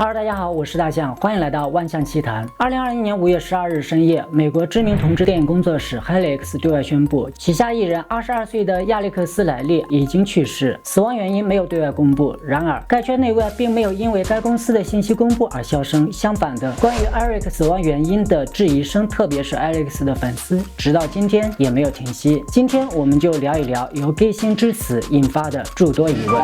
Hello， 大家好，我是大象，欢迎来到万象奇谈。2021年5月12日深夜，美国知名同志电影工作室 Helix 对外宣布，旗下艺人22岁的亚历克斯·莱利已经去世，死亡原因没有对外公布。然而，该圈内外并没有因为该公司的信息公布而笑声，相反的，关于 Eric 死亡原因的质疑声，特别是 Alex 的粉丝，直到今天也没有停息。今天我们就聊一聊由 gay 星之死引发的诸多疑问。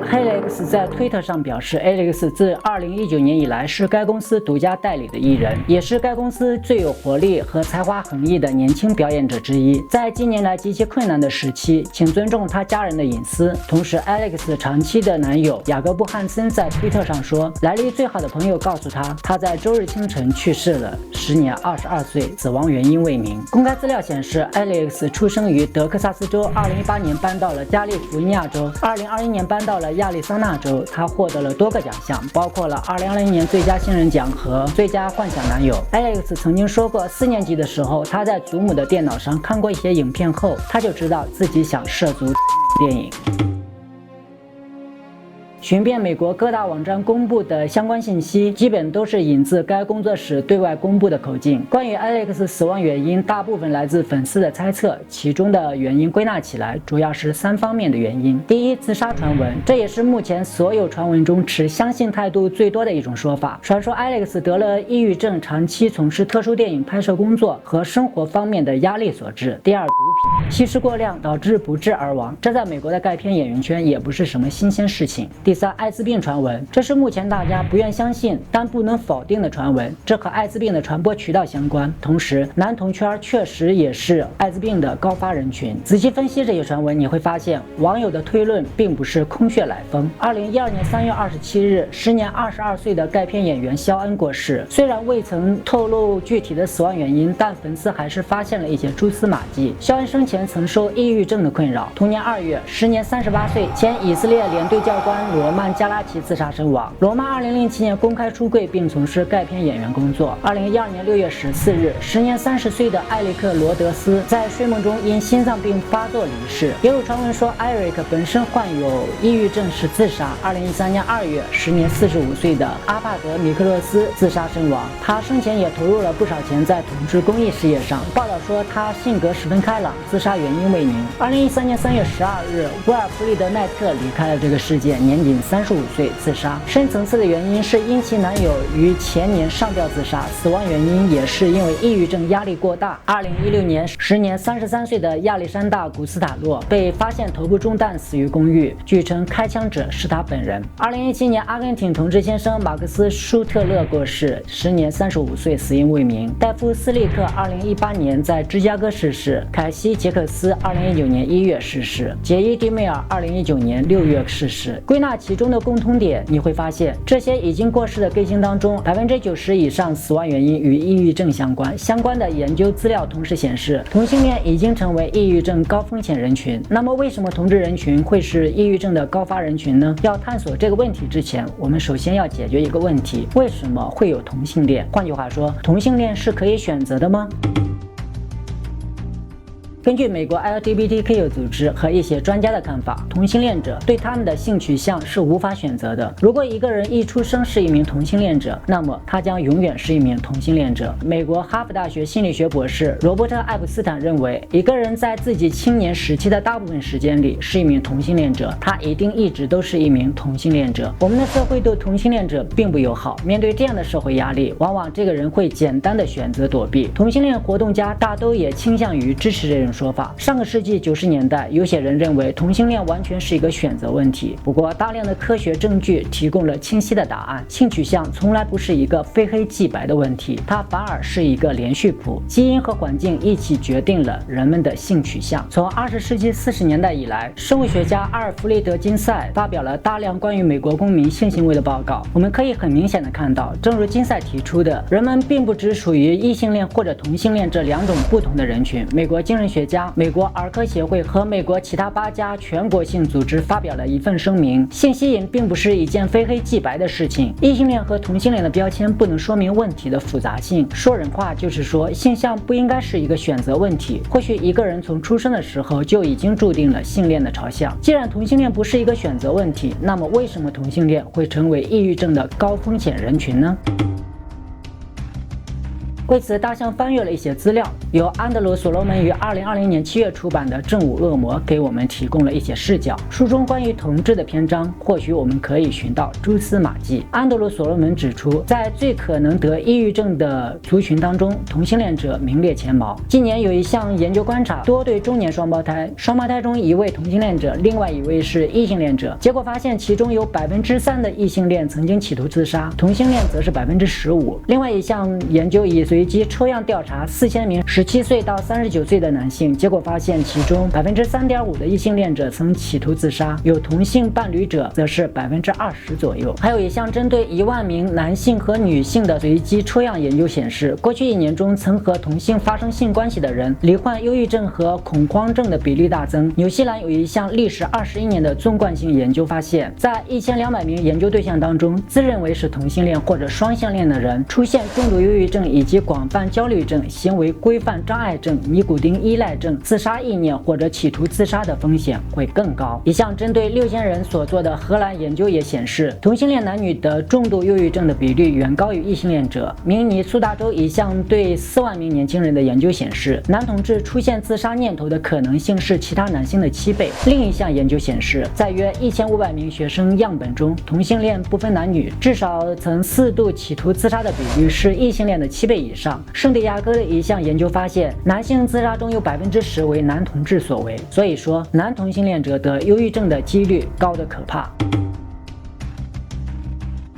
Helix 在推特上表示 ，Alex 自2019年以来是该公司独家代理的艺人，也是该公司最有活力和才华横溢的年轻表演者之一。在近年来极其困难的时期，请尊重他家人的隐私。同时 ，Alex 长期的男友雅各布·汉森在推特上说，莱利最好的朋友告诉他，他在周日清晨去世了，时年22岁，死亡原因未明。公开资料显示 ，Alex 出生于德克萨斯州，2018年搬到了加利福尼亚州，2021年搬到了亚利桑那州。他获得了多个奖项，包括了2020年最佳新人奖和最佳幻想男友。Alex 曾经说过，4年级的时候，他在祖母的电脑上看过一些影片后，他就知道自己想涉足电影。寻遍美国各大网站公布的相关信息，基本都是引自该工作室对外公布的口径。关于 Alex 死亡原因，大部分来自粉丝的猜测，其中的原因归纳起来，主要是3方面的原因。第一，自杀传闻，这也是目前所有传闻中持相信态度最多的一种说法。传说 Alex 得了抑郁症，长期从事特殊电影拍摄工作和生活方面的压力所致。第二，毒品吸食过量导致不治而亡，这在美国的该片演员圈也不是什么新鲜事情。第三，艾滋病传闻，这是目前大家不愿相信但不能否定的传闻，这和艾滋病的传播渠道相关。同时，男同圈确实也是艾滋病的高发人群。仔细分析这些传闻，你会发现网友的推论并不是空穴来风。2012年3月27日，时年22岁的该片演员肖恩过世。虽然未曾透露具体的死亡原因，但粉丝还是发现了一些蛛丝马迹。肖恩生前曾受抑郁症的困扰，同年2月，时年38岁，前以色列联队教官罗曼加拉奇自杀身亡。罗曼2007年公开出柜并从事该片演员工作。2012年6月14日，时年30岁的艾利克·罗德斯在睡梦中因心脏病发作离世。也有传闻说艾瑞克本身患有抑郁症是自杀。2013年2月，时年45岁的阿帕德·米克洛斯自杀身亡。他生前也投入了不少钱在同志公益事业上。报道说他性格十分开朗，自杀原因未明。2013年3月12日，威尔弗利德·奈特离开了这个世界，年仅35岁自杀。深层次的原因是因其男友于前年上吊自杀，死亡原因也是因为抑郁症压力过大。2016年，时年33岁的亚历山大·古斯塔洛被发现头部中弹死于公寓，据称开枪者是他本人。2017年，阿根廷同志先生马克思·舒特勒过世，时年35岁，死因未明。戴夫·斯利克2018年在芝加哥逝世，凯西·杰克斯2019年1月逝世，杰伊·迪梅尔2019年6月逝世。归纳其中的共通点，你会发现这些已经过世的 gay 星当中，90%以上死亡原因与抑郁症相关。相关的研究资料同时显示，同性恋已经成为抑郁症高风险人群。那么，为什么同志人群会是抑郁症的高发人群呢？要探索这个问题之前，我们首先要解决一个问题：为什么会有同性恋？换句话说，同性恋是可以选择的吗？根据美国 LGBTQ 组织和一些专家的看法，同性恋者对他们的性取向是无法选择的。如果一个人一出生是一名同性恋者，那么他将永远是一名同性恋者。美国哈佛大学心理学博士罗伯特·艾普斯坦认为，一个人在自己青年时期的大部分时间里是一名同性恋者，他一定一直都是一名同性恋者。我们的社会对同性恋者并不友好，面对这样的社会压力，往往这个人会简单的选择躲避。同性恋活动家大都也倾向于支持这种说法。上个世纪90年代，有些人认为同性恋完全是一个选择问题。不过，大量的科学证据提供了清晰的答案。性取向从来不是一个非黑即白的问题，它反而是一个连续谱。基因和环境一起决定了人们的性取向。从20世纪40年代以来，生物学家阿尔弗雷德·金赛发表了大量关于美国公民性行为的报告。我们可以很明显的看到，正如金赛提出的，人们并不只属于异性恋或者同性恋这2种不同的人群。美国精神学学家、美国儿科协会和美国其他8家全国性组织发表了一份声明：性吸引并不是一件非黑即白的事情，异性恋和同性恋的标签不能说明问题的复杂性。说人话就是说，性向不应该是一个选择问题。或许一个人从出生的时候就已经注定了性恋的朝向。既然同性恋不是一个选择问题，那么为什么同性恋会成为抑郁症的高风险人群呢？为此，大象翻阅了一些资料，由安德鲁·所罗门于2020年7月出版的《正午恶魔》给我们提供了一些视角。书中关于同志的篇章，或许我们可以寻到蛛丝马迹。安德鲁·所罗门指出，在最可能得抑郁症的族群当中，同性恋者名列前茅。近年有一项研究观察多对中年双胞胎，双胞胎中一位同性恋者，另外一位是异性恋者。结果发现，其中有3%的异性恋曾经企图自杀，同性恋则是15%。另外一项研究以随机抽样调查4000名17岁到39岁的男性，结果发现其中3.5%的异性恋者曾企图自杀，有同性伴侣者则是20%左右。还有一项针对1万名男性和女性的随机抽样研究显示，过去1年中曾和同性发生性关系的人，罹患忧郁症和恐慌症的比例大增。纽西兰有一项历时21年的纵贯性研究发现，在1200名研究对象当中，自认为是同性恋或者双性恋的人，出现重度忧郁症以及广泛焦虑症、行为规范障碍症、尼古丁依赖症、自杀意念或者企图自杀的风险会更高。一项针对6000人所做的荷兰研究也显示，同性恋男女的重度忧郁症的比率远高于异性恋者。明尼苏达州一项对4万名年轻人的研究显示，男同志出现自杀念头的可能性是其他男性的7倍。另一项研究显示，在约1500名学生样本中，同性恋不分男女至少曾4度企图自杀的比率是异性恋的7倍以上。圣地亚哥的一项研究发现，男性自杀中有10%为男同志所为。所以说，男同性恋者得忧郁症的几率高得可怕。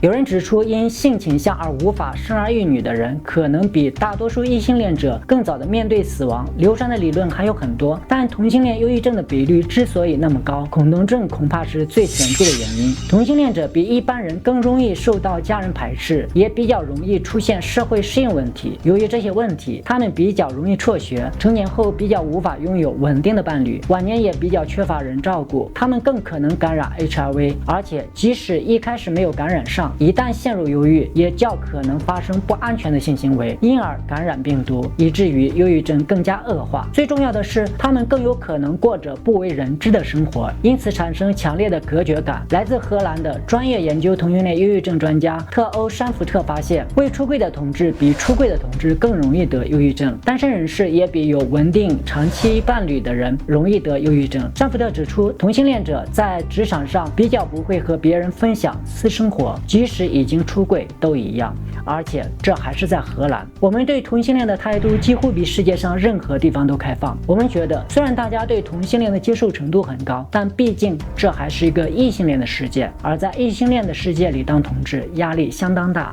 有人指出，因性倾向而无法生儿育女的人，可能比大多数异性恋者更早的面对死亡。流传的理论还有很多，但同性恋忧郁症的比率之所以那么高，恐同症恐怕是最显著的原因。同性恋者比一般人更容易受到家人排斥，也比较容易出现社会适应问题。由于这些问题，他们比较容易辍学，成年后比较无法拥有稳定的伴侣，晚年也比较缺乏人照顾。他们更可能感染 HIV， 而且即使一开始没有感染上，一旦陷入忧郁，也较可能发生不安全的性行为，因而感染病毒，以至于忧郁症更加恶化。最重要的是，他们更有可能过着不为人知的生活，因此产生强烈的隔绝感。来自荷兰的专业研究同性恋忧郁症专家特欧·山福特发现，未出柜的同志比出柜的同志更容易得忧郁症，单身人士也比有稳定长期伴侣的人容易得忧郁症。山福特指出，同性恋者在职场上比较不会和别人分享私生活，即使已经出柜都一样，而且这还是在荷兰。我们对同性恋的态度几乎比世界上任何地方都开放。我们觉得，虽然大家对同性恋的接受程度很高，但毕竟这还是一个异性恋的世界，而在异性恋的世界里当同志压力相当大。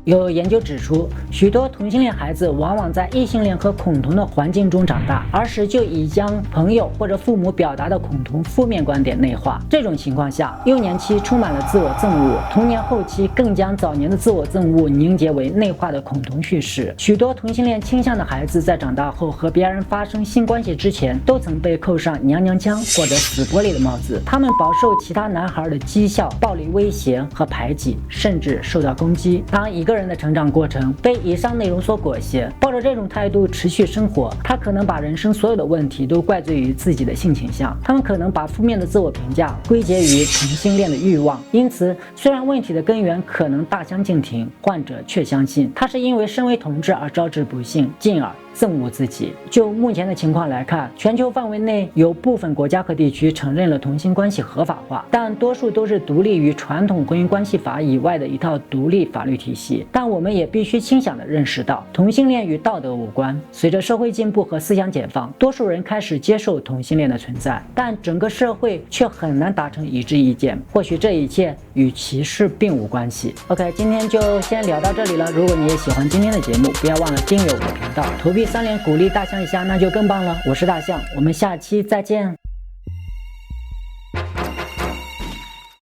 有研究指出，许多同性恋孩子往往在异性恋和恐同的环境中长大，儿时就已将朋友或者父母表达的恐同负面观点内化。这种情况下，幼年期充满了自我憎恶，童年后期更将早年的自我憎恶凝结为内化的恐同叙事。许多同性恋倾向的孩子在长大后和别人发生性关系之前，都曾被扣上娘娘腔或者死玻璃的帽子，他们饱受其他男孩的讥笑、暴力威胁和排挤，甚至受到攻击。当一个人的成长过程被以上内容所裹挟，抱着这种态度持续生活，他可能把人生所有的问题都怪罪于自己的性倾向。他们可能把负面的自我评价归结于同性恋的欲望。因此，虽然问题的根源可能大相径庭，患者却相信他是因为身为同志而招致不幸，进而憎恶自己。就目前的情况来看，全球范围内有部分国家和地区承认了同性关系合法化，但多数都是独立于传统婚姻关系法以外的一套独立法律体系。但我们也必须清醒地认识到，同性恋与道德无关。随着社会进步和思想解放，多数人开始接受同性恋的存在，但整个社会却很难达成一致意见。或许这一切与歧视并无关系。OK， 今天就先聊到这里了。如果你也喜欢今天的节目，不要忘了订阅我的频道，投币3连鼓励大象一下，那就更棒了。我是大象，我们下期再见。